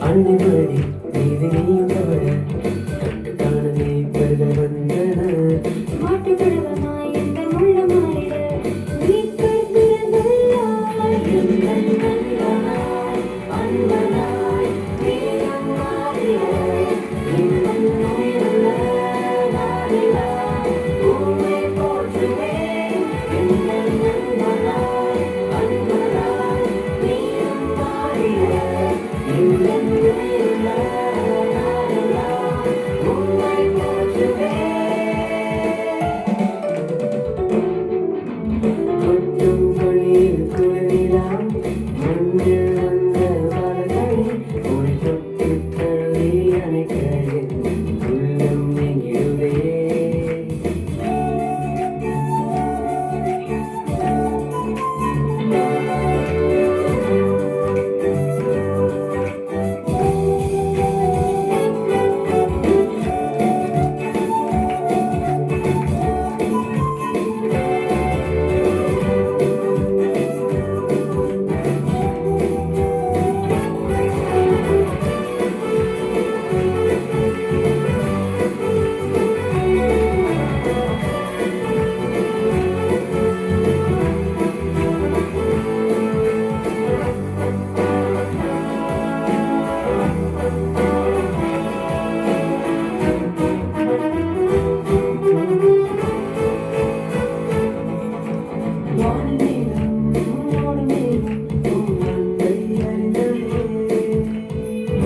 அன்னைமடி நீதியுள்ளவள் கட்டுக்கான நீப்பர்கள் வந்தன மாட்டுக்கடவமாய் எந்த முள்ள மாறிட நீக்கர் பிறந்தல்லாய் எங்கள் நண்பனாய் அன்பனாய் வீரம் மாறிட இன்னும் உயிருள்ள நாளிலா உம்மை போற்றுவேன் எங்கள் நண்பனாய் அன்பனாய் வீரம் மாறிட இன்னும் உயிருள்ள நாளிலா உம்மை போற்றுவேன். கொட்டும் பணியில் குளிரா மண்ணில் வந்த பாலகனே உனை தொட்டு தழுவி அணைக்க என் உள்ளம் எங்கிடுதே.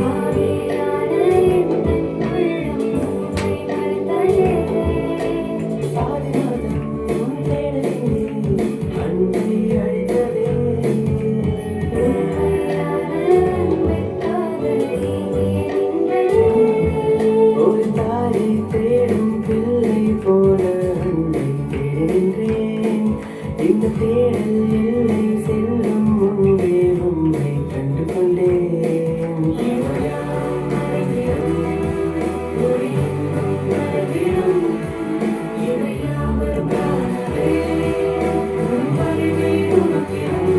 ஆவியான எந்தன் உள்ளம் உம்மை மறந்ததே. உண்மையான அன்பைக் காதல் நீங்கிய நின்றதே. ஒரு தாயை தேடும் பிள்ளை போல அன்பை தேடுகின்றேன். இந்த தேடல் எல்லை செல்லும் முன்பே உம்மை கண்டு கொண்டேன். இவையாம் மறைந்திடும் ஒளியும் மறைந்திடும் இவையாவரும் காணவே உம் வருகை உமக்கிடும்.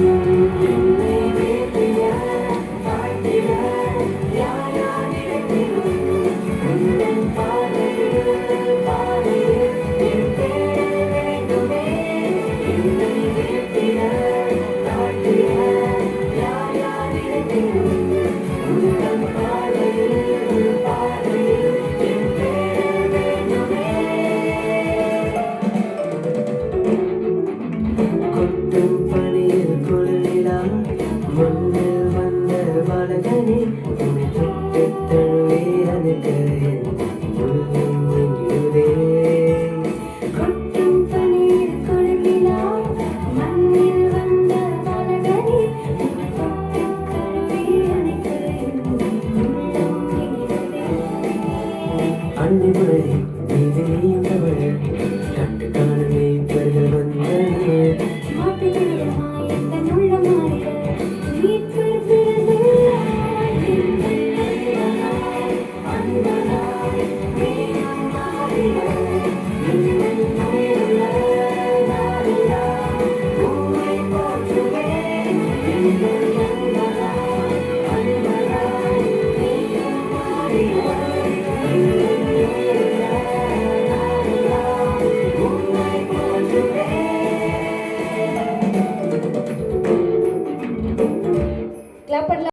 என்னை வேண்டிய வாழ்த்திட யாரானிடத்திலும் உந்தன் பாதையில் பாதையில் என் தேடல் வேண்டுமே. என்னை வேண்டிய பயப்படல